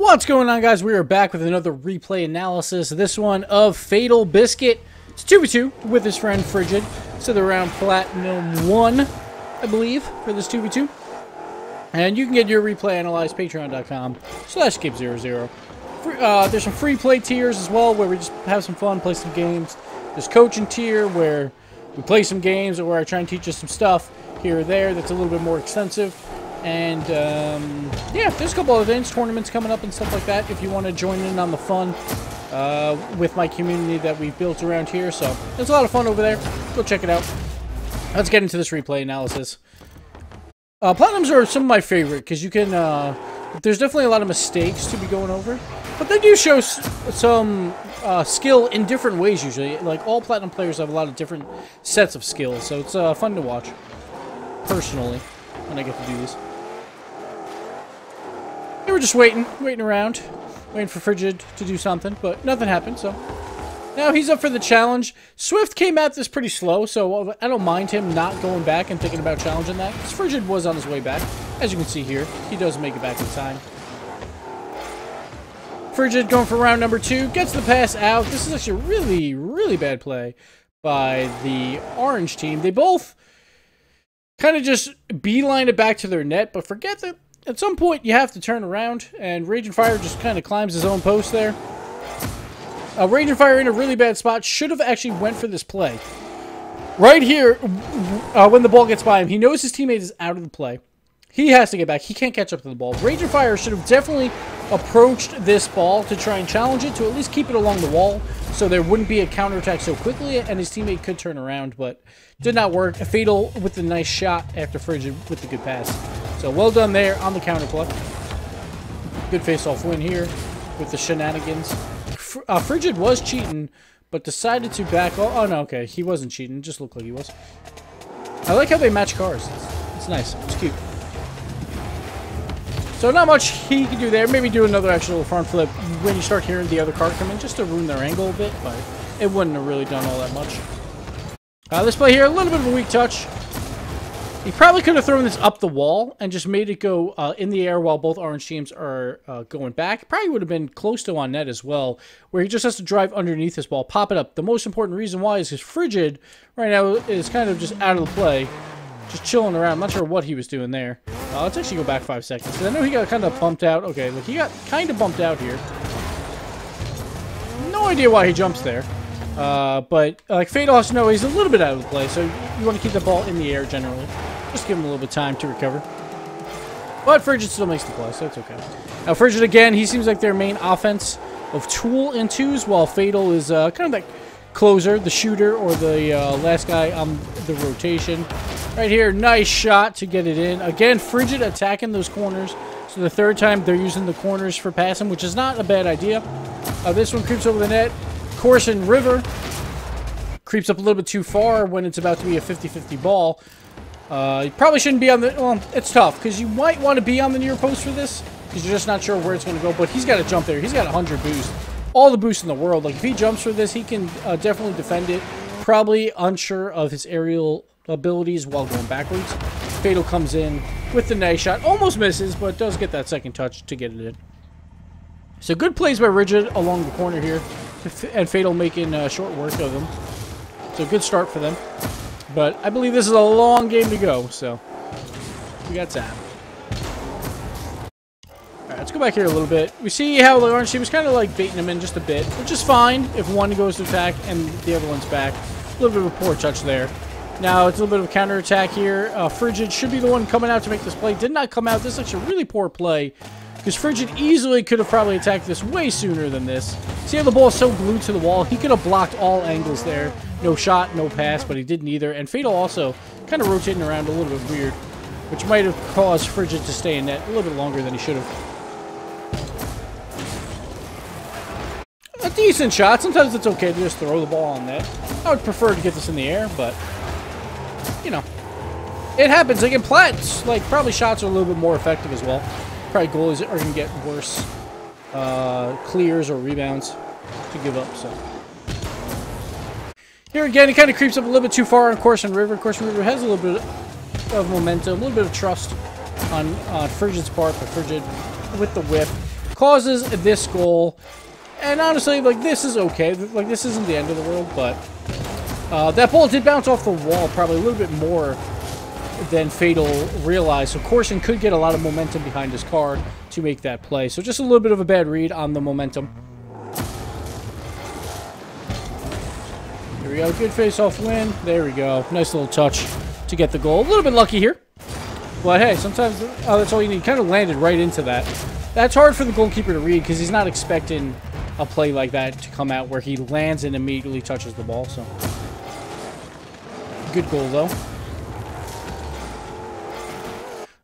What's going on, guys? We are back with another replay analysis. This one of Fatalbiskuit. It's 2v2 with his friend Frigid. So they're around Platinum 1, I believe, for this 2v2. And you can get your replay analyzed patreon.com/Gibbs00. There's some free play tiers as well, where we just have some fun, play some games. There's coaching tier, where we play some games, or where I try and teach you some stuff here or there that's a little bit more extensive. And, yeah, there's a couple other things, tournaments coming up and stuff like that, if you want to join in on the fun with my community that we've built around here. So, there's a lot of fun over there. Go check it out. Let's get into this replay analysis. Platinums are some of my favorite, because you can, there's definitely a lot of mistakes to be going over. But they do show some skill in different ways, usually. Like, all Platinum players have a lot of different sets of skills, so it's fun to watch, personally, when I get to do this. They were just waiting around, waiting for Frigid to do something, but nothing happened, so. Now he's up for the challenge. Swift came at this pretty slow, so I don't mind him not going back and thinking about challenging that, because Frigid was on his way back. As you can see here, he does make it back in time. Frigid going for round number 2, gets the pass out. This is actually a really, really bad play by the orange team. They both kind of just beeline it back to their net, but forget that at some point you have to turn around, and Raging Fire just kind of climbs his own post there. Raging Fire in a really bad spot, should have actually went for this play. Right here, when the ball gets by him, he knows his teammate is out of the play. He has to get back. He can't catch up to the ball. Raging Fire should have definitely approached this ball to try and challenge it, to at least keep it along the wall, so there wouldn't be a counterattack so quickly, and his teammate could turn around, but did not work. Fatal with the nice shot after Frigid with the good pass. So well done there on the counterplay. Good face-off win here with the shenanigans. Frigid was cheating, but decided to back off. Oh, no, okay. He wasn't cheating. It just looked like he was. I like how they match cars. It's nice. It's cute. So not much he can do there. Maybe do another actual front flip when you start hearing the other car come in, just to ruin their angle a bit, but it wouldn't have really done all that much. This play here, a little bit of a weak touch. He probably could have thrown this up the wall and just made it go in the air while both orange teams are going back. Probably would have been close to on net as well, where he just has to drive underneath this ball, pop it up. The most important reason why is because Frigid right now is kind of just out of the play, just chilling around. I'm not sure what he was doing there. Let's actually go back 5 seconds, because I know he got kind of bumped out. Okay, look, he got kind of bumped out here. No idea why he jumps there. But like Fatal has to know he's a little bit out of the play, so you want to keep the ball in the air generally. Just give him a little bit of time to recover. But Frigid still makes the play, so it's okay. Now Frigid again, he seems like their main offense of tool and twos, while Fatal is kind of that closer, the shooter, or the last guy on the rotation. Right here, nice shot to get it in. Again, Frigid attacking those corners. So the third time they're using the corners for passing, which is not a bad idea. This one creeps over the net. Corson River creeps up a little bit too far when it's about to be a 50-50 ball. You probably shouldn't be on the... Well, it's tough, because you might want to be on the near post for this, because you're just not sure where it's going to go. But he's got to jump there. He's got 100 boost. All the boost in the world. Like, if he jumps for this, he can definitely defend it. Probably unsure of his aerial abilities while going backwards. Fatal comes in with the nice shot. Almost misses, but does get that second touch to get it in. So good plays by Rigid along the corner here. And Fatal making short work of them. So good start for them. But I believe this is a long game to go, so we got time. Alright, let's go back here a little bit. We see how the orange team was kind of like baiting him in just a bit, which is fine if one goes to attack and the other one's back. A little bit of a poor touch there. Now it's a little bit of a counterattack here. Frigid should be the one coming out to make this play. Did not come out. This is actually a really poor play, because Frigid easily could have probably attacked this way sooner than this. See how the ball is so glued to the wall? He could have blocked all angles there. No shot, no pass, but he didn't either. And Fatal also kind of rotating around a little bit weird, which might have caused Frigid to stay in net a little bit longer than he should have. A decent shot. Sometimes it's okay to just throw the ball on net. I would prefer to get this in the air, but, you know, it happens. Like in Plats, like, probably shots are a little bit more effective as well. Probably goalies are going to get worse clears or rebounds to give up, so. Here again, he kind of creeps up a little bit too far on Corson River. Corson River has a little bit of momentum, a little bit of trust on Frigid's part, but Frigid with the whip causes this goal. And honestly, like, this is okay. Like, this isn't the end of the world, but that ball did bounce off the wall probably a little bit more than Fatal realized. So Corson could get a lot of momentum behind his car to make that play. So just a little bit of a bad read on the momentum. Here we go. Good face-off win. There we go. Nice little touch to get the goal. A little bit lucky here. But hey, sometimes that's all you need. Kind of landed right into that. That's hard for the goalkeeper to read because he's not expecting a play like that to come out where he lands and immediately touches the ball. So good goal, though.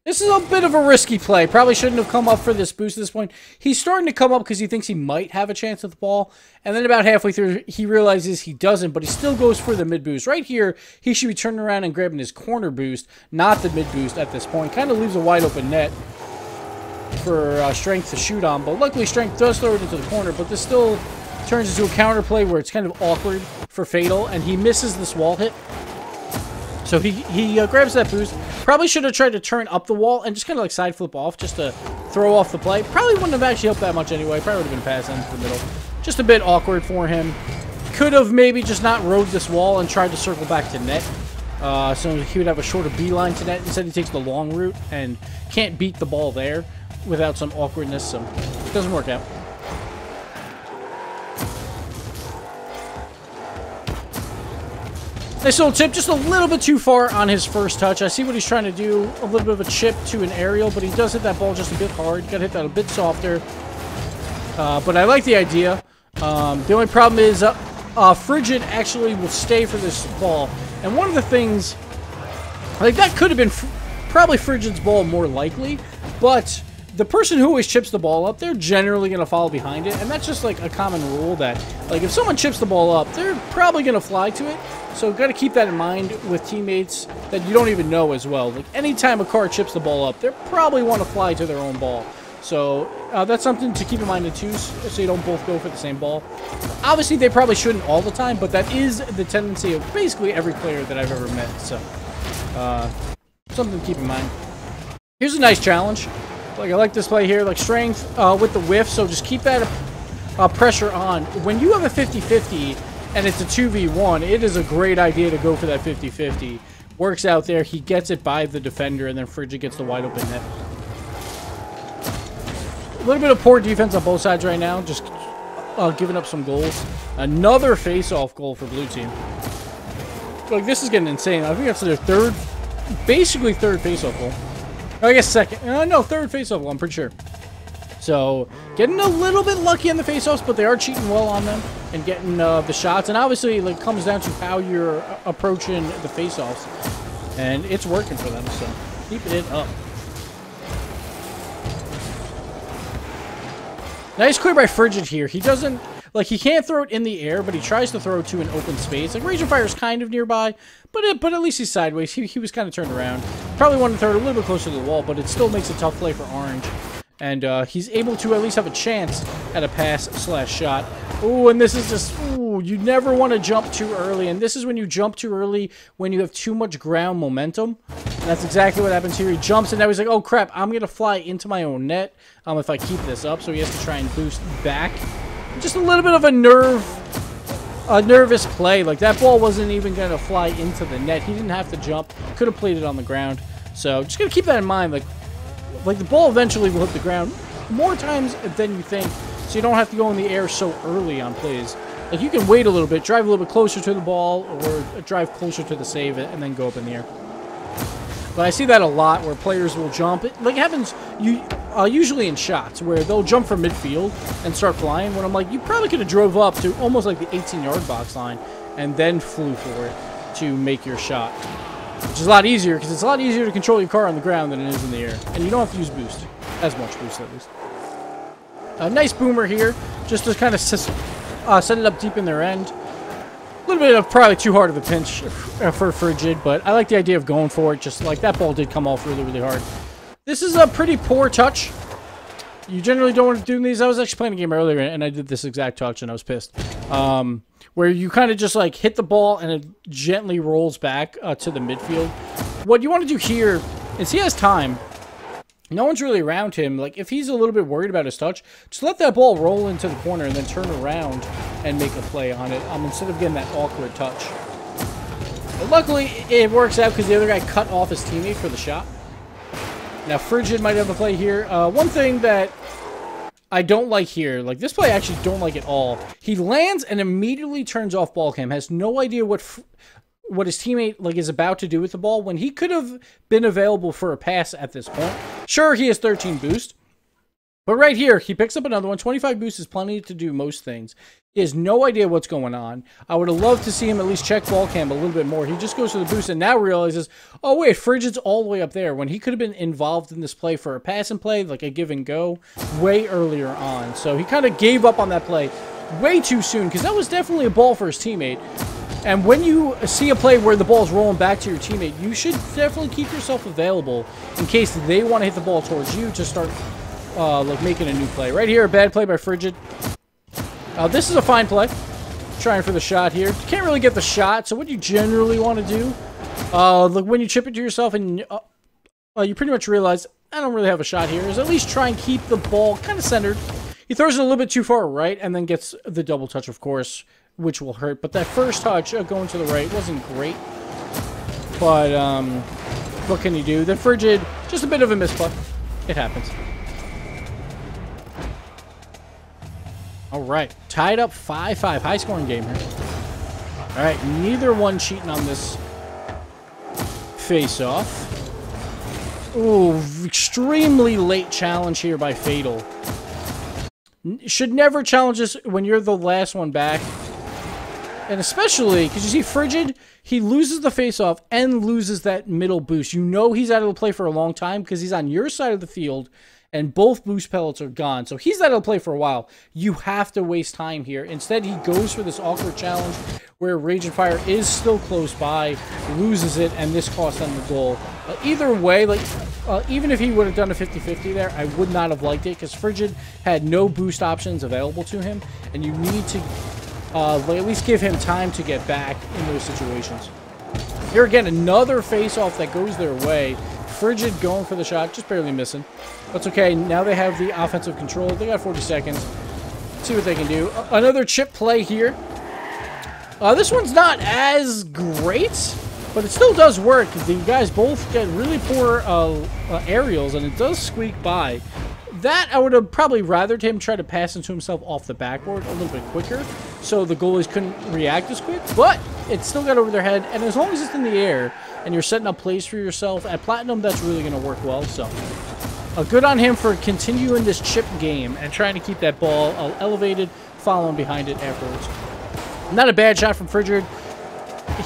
This is a bit of a risky play. Probably shouldn't have come up for this boost at this point. He's starting to come up because he thinks he might have a chance at the ball. And then about halfway through, he realizes he doesn't, but he still goes for the mid-boost. Right here, he should be turning around and grabbing his corner boost, not the mid-boost at this point. Kind of leaves a wide-open net for Strength to shoot on. But luckily, Strength does throw it into the corner, but this still turns into a counter play where it's kind of awkward for Fatal, and he misses this wall hit. So he grabs that boost. Probably should have tried to turn up the wall and just kind of like side flip off just to throw off the play. Probably wouldn't have actually helped that much anyway. Probably would have been passed into the middle. Just a bit awkward for him. Could have maybe just not rode this wall and tried to circle back to net. So he would have a shorter beeline to net. Instead he takes the long route and can't beat the ball there without some awkwardness. So it doesn't work out. Nice little tip, just a little bit too far on his first touch. I see what he's trying to do, a little bit of a chip to an aerial, but he does hit that ball just a bit hard. Got to hit that a bit softer. But I like the idea. The only problem is Frigid actually will stay for this ball. And one of the things, like that could have been probably Frigid's ball more likely, but the person who always chips the ball up, they're generally going to follow behind it. And that's just like a common rule that, like, if someone chips the ball up, they're probably going to fly to it. So got to keep that in mind with teammates that you don't even know as well. Like, anytime a car chips the ball up, they probably want to fly to their own ball. So that's something to keep in mind too, so you don't both go for the same ball. Obviously, they probably shouldn't all the time, but that is the tendency of basically every player that I've ever met. So something to keep in mind. Here's a nice challenge. Like, I like this play here, like Strength with the whiff, so just keep that pressure on. When you have a 50-50 and it's a 2v1, it is a great idea to go for that 50-50. Works out there, he gets it by the defender, and then Frigid gets the wide open net. A little bit of poor defense on both sides right now, just giving up some goals. Another face-off goal for Blue Team. Like, this is getting insane. I think that's their third, basically third face-off goal. I guess second. No, third face-off goal, I'm pretty sure. So, getting a little bit lucky on the face-offs, but they are cheating well on them and getting the shots. And obviously, it like, comes down to how you're approaching the face-offs. And it's working for them, so keeping it up. Nice clear by Frigid here. He doesn't, like, he can't throw it in the air, but he tries to throw it to an open space. Like, Rage of Fire is kind of nearby, but at least he's sideways. He was kind of turned around. Probably wanted to throw it a little bit closer to the wall, but it still makes a tough play for Orange. And he's able to at least have a chance at a pass/shot. Ooh, and this is just, ooh, you never want to jump too early. And this is when you jump too early, when you have too much ground momentum. And that's exactly what happens here. He jumps, and now he's like, oh, crap, I'm going to fly into my own net if I keep this up. So he has to try and boost back. Just a little bit of a nervous play. Like, that ball wasn't even going to fly into the net. He didn't have to jump. Could have played it on the ground. So just going to keep that in mind. Like the ball eventually will hit the ground more times than you think, so you don't have to go in the air so early on plays. Like, you can wait a little bit, drive a little bit closer to the ball, or drive closer to the save and then go up in the air. But I see that a lot where players will jump. It happens usually in shots where they'll jump from midfield and start flying. When I'm like, you probably could have drove up to almost like the 18-yard box line and then flew for it to make your shot. Which is a lot easier, because it's a lot easier to control your car on the ground than it is in the air. And you don't have to use boost. As much boost, at least. A nice boomer here, just to kind of set it up deep in their end. A little bit of probably too hard of a pinch for Frigid, but I like the idea of going for it. Just like that ball did come off really, really hard. This is a pretty poor touch. You generally don't want to do these. I was actually playing a game earlier, and I did this exact touch, and I was pissed. Where you kind of just like hit the ball and it gently rolls back to the midfield. What you want to do here is he has time No one's really around him. Like, if he's a little bit worried about his touch, just let that ball roll into the corner and then turn around and make a play on it instead of getting that awkward touch. But luckily, it works out because the other guy cut off his teammate for the shot. Now, Frigid might have a play here. One thing that I don't like here, like, this play I actually don't like at all. He lands and immediately turns off ball cam, has no idea what his teammate like is about to do with the ball when he could have been available for a pass at this point. Sure, he has 13 boost, but right here, he picks up another one. 25 boost is plenty to do most things. He has no idea what's going on. I would have loved to see him at least check ball cam a little bit more. He just goes for the boost and now realizes, oh wait, Frigid's all the way up there when he could have been involved in this play for a pass and play, like a give and go, way earlier on. So he kind of gave up on that play way too soon because that was definitely a ball for his teammate. And when you see a play where the ball's rolling back to your teammate, you should definitely keep yourself available in case they want to hit the ball towards you to start like making a new play. Right here, a bad play by Frigid. This is a fine play. Trying for the shot here. You can't really get the shot, so what you generally want to do, look, when you chip it to yourself and you pretty much realize, I don't really have a shot here, is at least try and keep the ball kind of centered. He throws it a little bit too far right and then gets the double touch, of course, which will hurt. But that first touch going to the right wasn't great. But what can you do? The Frigid, just a bit of a misplay. It happens. All right, tied up 5-5. High-scoring game here. All right, neither one cheating on this face-off. Ooh, extremely late challenge here by Fatal. Should never challenge this when you're the last one back. And especially, because you see Frigid, he loses the face-off and loses that middle boost. You know he's out of the play for a long time because he's on your side of the field and both boost pellets are gone. So he's out of the play for a while. You have to waste time here. Instead, he goes for this awkward challenge where Rage and Fire is still close by, loses it, and this costs them the goal. Either way, like, even if he would have done a 50-50 there, I would not have liked it because Frigid had no boost options available to him, and you need to at least give him time to get back in those situations. Here again, another face-off that goes their way. Frigid going for the shot, just barely missing. That's okay. Now they have the offensive control. They got 40 seconds. See what they can do. Another chip play here. This one's not as great, but it still does work. The guys both get really poor aerials, and it does squeak by. That, I would have probably rathered him try to pass into himself off the backboard a little bit quicker, so the goalies couldn't react as quick, but it still got over their head, and as long as it's in the air, and you're setting up plays for yourself, at Platinum, that's really going to work well, so good on him for continuing this chip game and trying to keep that ball elevated, following behind it afterwards. Not a bad shot from Frigid.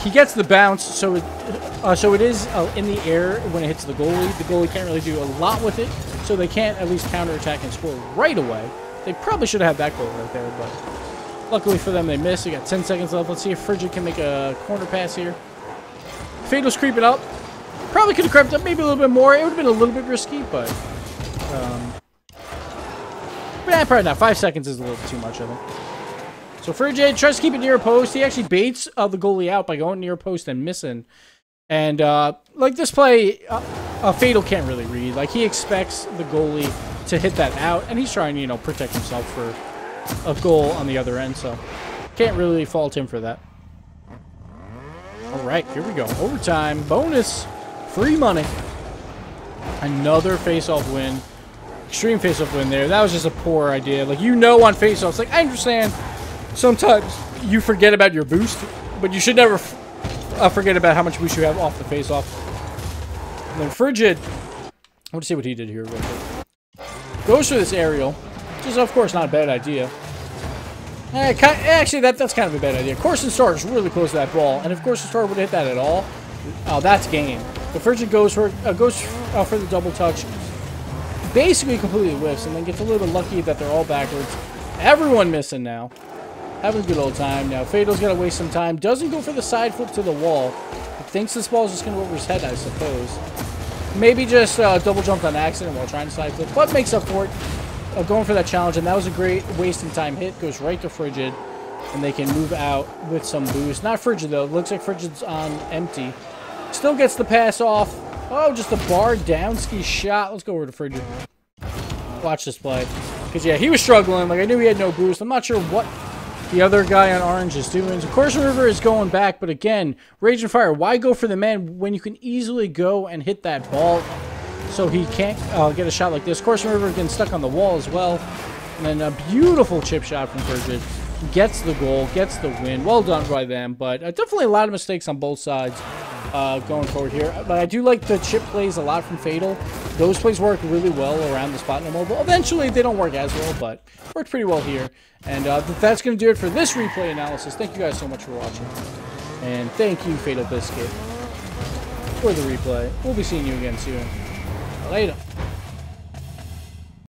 He gets the bounce, so it is in the air when it hits the goalie. The goalie can't really do a lot with it, so they can't at least counterattack and score right away. They probably should have had that goal right there, but luckily for them, they missed. They got 10 seconds left. Let's see if Frigid can make a corner pass here. Fatal's creeping up. Probably could have crept up maybe a little bit more. It would have been a little bit risky, but probably not. 5 seconds is a little too much of it. So Frigid tries to keep it near a post. He actually baits the goalie out by going near a post and missing. And like this play, Fatal can't really read. Like he expects the goalie to hit that out, and he's trying to, you know, protect himself for a goal on the other end. So can't really fault him for that. All right, here we go. Overtime, bonus, free money. Another face-off win. Extreme face-off win there. That was just a poor idea. Like, you know, on face-offs, like, I understand sometimes you forget about your boost, but you should never forget about how much boost you have off the face-off. And then Frigid, I want to see what he did here real quick. Goes for this aerial, which is, of course, not a bad idea. Actually, that's kind of a bad idea. Corson Star is really close to that ball, and if Corson Star would have hit that at all, that's game. The Frigid goes for the double touch, basically completely whiffs, and then gets a little bit lucky that they're all backwards. Everyone missing now. Having a good old time. Now, Fatal's got to waste some time. Doesn't go for the side flip to the wall. Thinks this ball's just going to go over his head, I suppose. Maybe just double jumped on accident while trying to side flip, but makes up for it. Going for that challenge, and that was a great wasting time hit. Goes right to Frigid, and they can move out with some boost. Not Frigid, though. Looks like Frigid's on empty. Still gets the pass off. Oh, just a bar down ski shot. Let's go over to Frigid. Watch this play. Because, yeah, he was struggling. Like, I knew he had no boost. I'm not sure what the other guy on orange is doing. So, Corson River is going back. But, again, Rage and Fire, why go for the man when you can easily go and hit that ball so he can't get a shot like this? Corson River getting stuck on the wall as well. And then a beautiful chip shot from Frigid. Gets the goal, gets the win. Well done by them. But definitely a lot of mistakes on both sides. Going forward here. But I do like the chip plays a lot from Fatal. Those plays work really well around the spot in the mobile. Eventually, they don't work as well, but worked pretty well here. And that's going to do it for this replay analysis. Thank you guys so much for watching. And thank you, Fatalbiskuit, for the replay. We'll be seeing you again soon. Later.